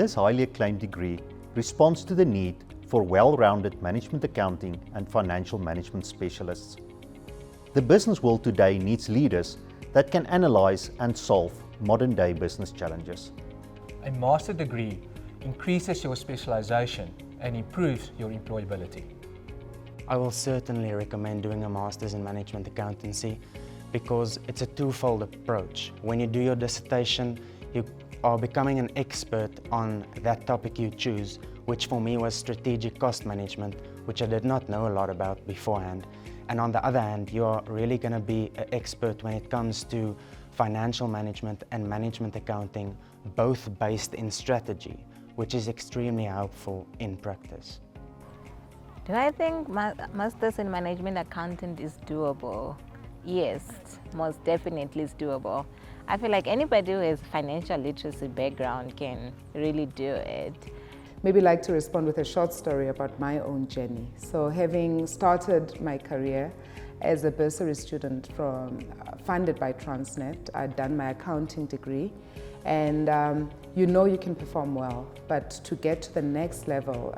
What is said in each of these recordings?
This highly acclaimed degree responds to the need for well-rounded management accounting and financial management specialists. The business world today needs leaders that can analyze and solve modern-day business challenges. A master degree increases your specialization and improves your employability. I will certainly recommend doing a master's in management accountancy because it's a twofold approach. When you do your dissertation, you are becoming an expert on that topic you choose, which for me was strategic cost management, which I did not know a lot about beforehand. And on the other hand, you're really going to be an expert when it comes to financial management and management accounting, both based in strategy, which is extremely helpful in practice. Do I think Masters in Management Accounting is doable? Yes, most definitely it's doable. I feel like anybody who has financial literacy background can really do it. Maybe like to respond with a short story about my own journey. So having started my career as a bursary student funded by Transnet, I'd done my accounting degree, and you know you can perform well, but to get to the next level,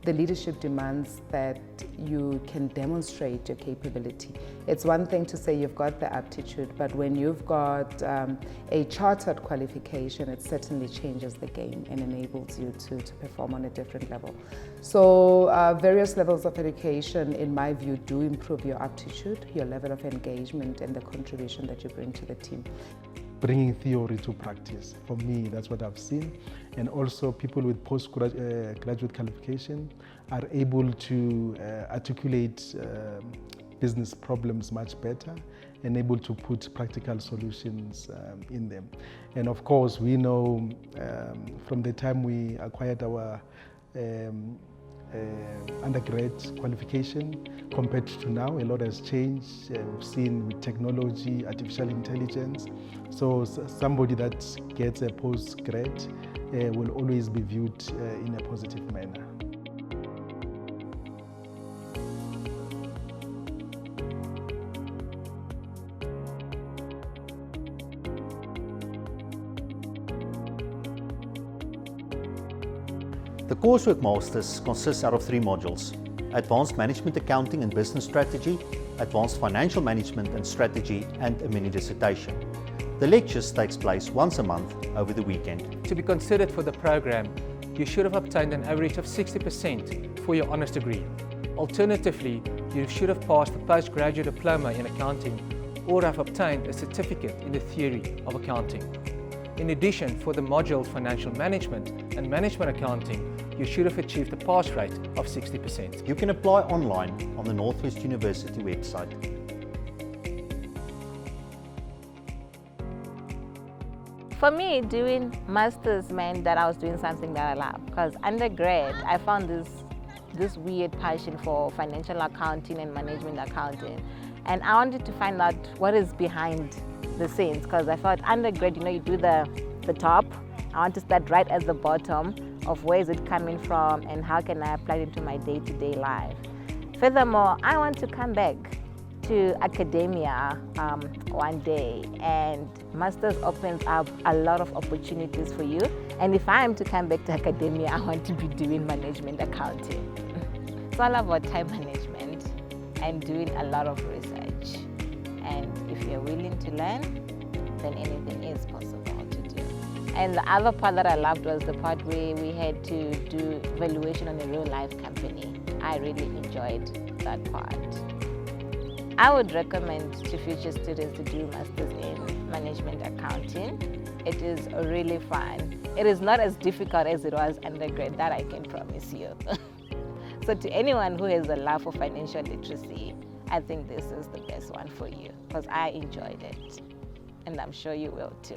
the leadership demands that you can demonstrate your capability. It's one thing to say you've got the aptitude, but when you've got a chartered qualification, it certainly changes the game and enables you to perform on a different level. So various levels of education, in my view, do improve your aptitude, your level of engagement, and the contribution that you bring to the team. Bringing theory to practice. For me, that's what I've seen. And also people with postgraduate qualification are able to articulate business problems much better and able to put practical solutions in them. And of course, we know from the time we acquired our undergrad qualification compared to now, a lot has changed. We've seen with technology, artificial intelligence. So somebody that gets a postgrad will always be viewed in a positive manner. The coursework Masters consists out of 3 modules: Advanced Management Accounting and Business Strategy, Advanced Financial Management and Strategy, and a mini dissertation. The lectures takes place once a month over the weekend. To be considered for the program, you should have obtained an average of 60% for your honours degree. Alternatively, you should have passed a postgraduate diploma in accounting or have obtained a certificate in the theory of accounting. In addition, for the modules Financial Management and Management Accounting, you should have achieved a pass rate of 60%. You can apply online on the Northwest University website. For me, doing masters meant that I was doing something that I love. Because undergrad, I found this weird passion for financial accounting and management accounting. And I wanted to find out what is behind the scenes, because I thought undergrad, you do the top. I want to start right at the bottom of where is it coming from and how can I apply it into my day-to-day life. Furthermore, I want to come back to academia one day, and masters opens up a lot of opportunities for you. And if I am to come back to academia, I want to be doing management accounting. It's all about time management and doing a lot of research. And if you're willing to learn, then anything is possible to do. And the other part that I loved was the part where we had to do valuation on a real life company. I really enjoyed that part. I would recommend to future students to do Masters in Management Accounting. It is really fun. It is not as difficult as it was undergrad, that I can promise you. So to anyone who has a love for financial literacy, I think this is the best one for you, because I enjoyed it, and I'm sure you will too.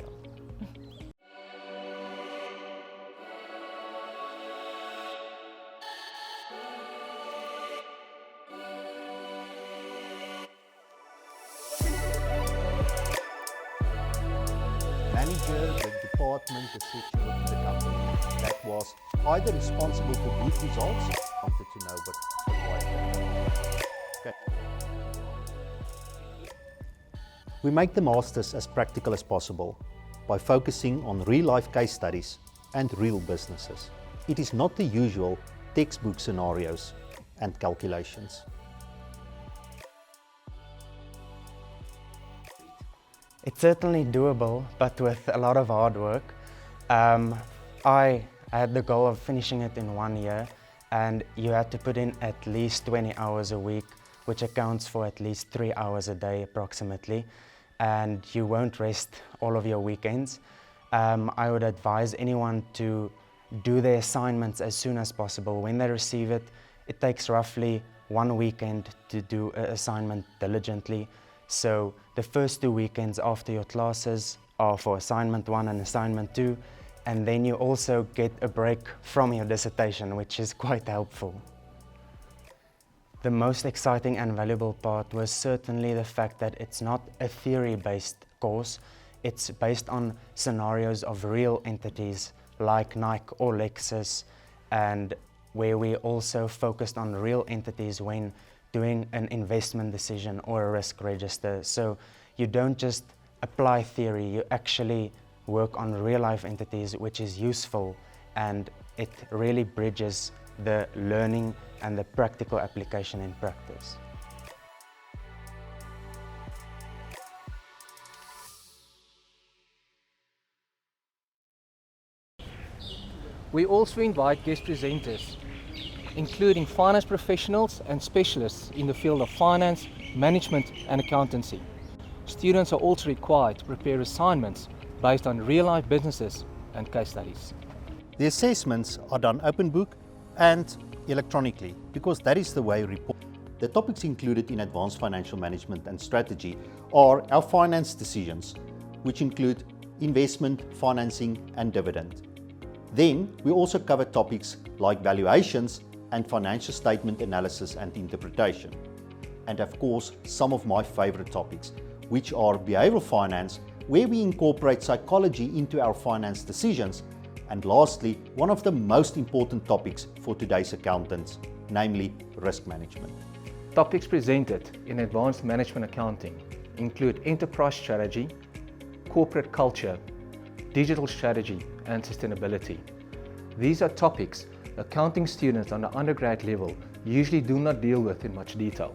Manager, the department, the section within the company that was either responsible for these results, wanted to know, but why. Okay. We make the Masters as practical as possible by focusing on real-life case studies and real businesses. It is not the usual textbook scenarios and calculations. It's certainly doable, but with a lot of hard work. I had the goal of finishing it in 1 year, and you had to put in at least 20 hours a week, which accounts for at least 3 hours a day approximately, and you won't rest all of your weekends. I would advise anyone to do their assignments as soon as possible. When they receive it, it takes roughly 1 weekend to do an assignment diligently. So the first 2 weekends after your classes are for assignment 1 and assignment 2, and then you also get a break from your dissertation, which is quite helpful. The most exciting and valuable part was certainly the fact that it's not a theory-based course. It's based on scenarios of real entities like Nike or Lexus, and where we also focused on real entities when doing an investment decision or a risk register. So you don't just apply theory, you actually work on real life entities, which is useful, and it really bridges the learning and the practical application in practice. We also invite guest presenters, including finance professionals and specialists in the field of finance, management and accountancy. Students are also required to prepare assignments based on real-life businesses and case studies. The assessments are done open book and electronically because that is the way report. The topics included in Advanced Financial Management and Strategy are our finance decisions, which include investment, financing and dividend. Then we also cover topics like valuations and financial statement analysis and interpretation. And of course, some of my favorite topics, which are behavioral finance, where we incorporate psychology into our finance decisions. And lastly, one of the most important topics for today's accountants, namely risk management. Topics presented in Advanced Management Accounting include enterprise strategy, corporate culture, digital strategy, and sustainability. These are topics accounting students on the undergrad level usually do not deal with in much detail.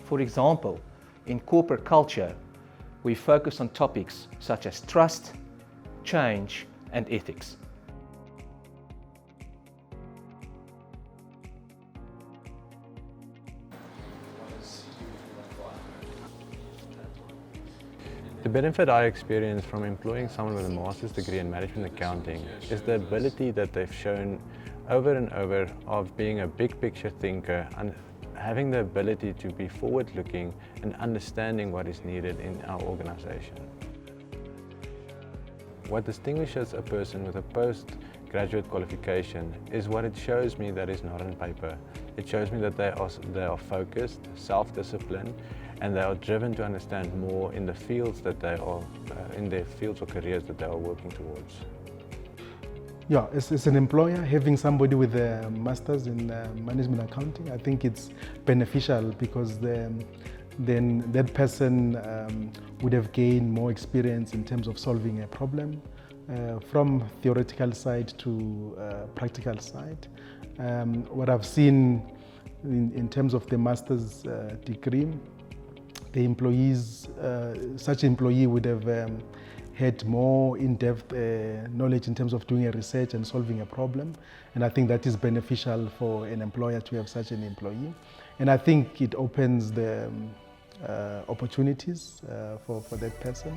For example, in corporate culture, we focus on topics such as trust, change, and ethics. The benefit I experience from employing someone with a master's degree in management accounting is the ability that they've shown over and over of being a big picture thinker and having the ability to be forward-looking and understanding what is needed in our organization. What distinguishes a person with a postgraduate qualification is what it shows me that is not on paper. It shows me that they are focused, self-disciplined, and they are driven to understand more in the fields that they are, in their fields or careers that they are working towards. Yeah, as an employer, having somebody with a master's in management accounting, I think it's beneficial because then that person would have gained more experience in terms of solving a problem from theoretical side to practical side. What I've seen in terms of the master's degree, the employees, such employee would have had more in-depth knowledge in terms of doing a research and solving a problem. And I think that is beneficial for an employer to have such an employee. And I think it opens the opportunities for that person.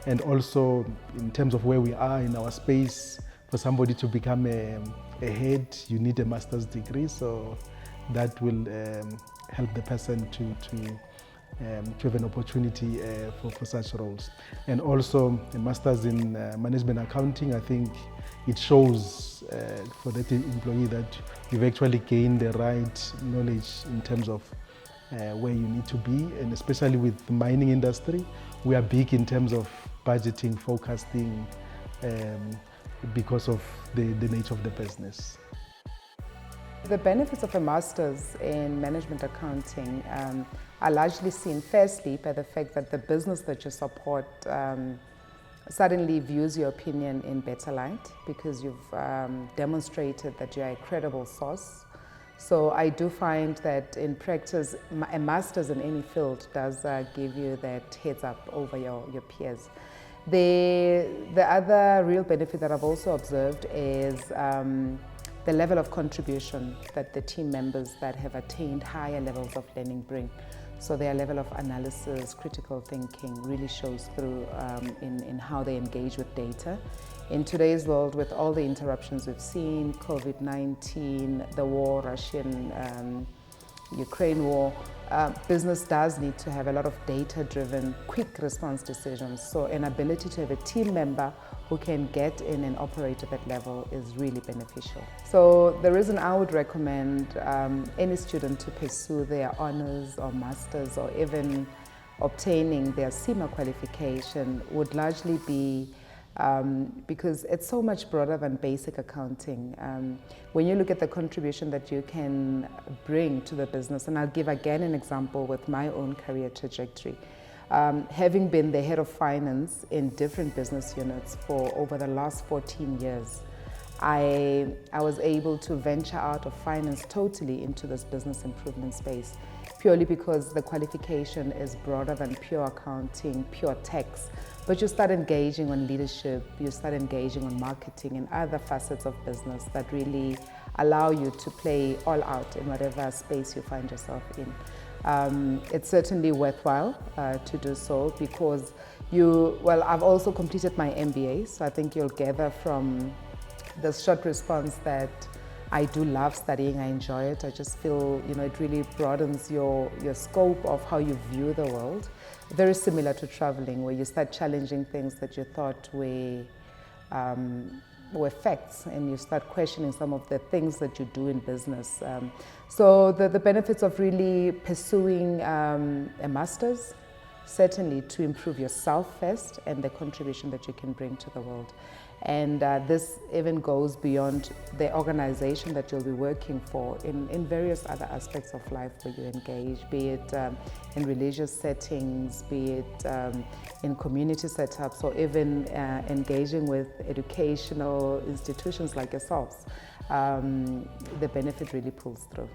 And also in terms of where we are in our space, for somebody to become a head, you need a master's degree. So that will help the person to have an opportunity for such roles. And also a master's in management accounting, I think it shows for that employee that you've actually gained the right knowledge in terms of where you need to be, and especially with the mining industry, we are big in terms of budgeting, forecasting, because of the nature of the business. The benefits of a master's in management accounting are largely seen firstly by the fact that the business that you support suddenly views your opinion in better light because you've demonstrated that you're a credible source. So I do find that in practice, a master's in any field does give you that heads up over your peers. The other real benefit that I've also observed is the level of contribution that the team members that have attained higher levels of learning bring. So their level of analysis, critical thinking really shows through in how they engage with data. In today's world, with all the interruptions we've seen, COVID-19, the war, Russian-Ukraine war, business does need to have a lot of data-driven, quick response decisions. So an ability to have a team member who can get in and operate at that level is really beneficial. So the reason I would recommend any student to pursue their honors or masters or even obtaining their CIMA qualification would largely be because it's so much broader than basic accounting. When you look at the contribution that you can bring to the business, and I'll give again an example with my own career trajectory. Having been the head of finance in different business units for over the last 14 years, I was able to venture out of finance totally into this business improvement space, purely because the qualification is broader than pure accounting, pure tax. But you start engaging on leadership, you start engaging on marketing and other facets of business that really allow you to play all out in whatever space you find yourself in. It's certainly worthwhile to do so because I've also completed my MBA, so I think you'll gather from the short response that I do love studying, I enjoy it. I just feel, it really broadens your scope of how you view the world. Very similar to traveling, where you start challenging things that you thought were facts, and you start questioning some of the things that you do in business. So the benefits of really pursuing a master's, certainly to improve yourself first and the contribution that you can bring to the world. And this even goes beyond the organization that you'll be working for in various other aspects of life where you engage, be it in religious settings, be it in community setups, or even engaging with educational institutions like yourselves. The benefit really pulls through.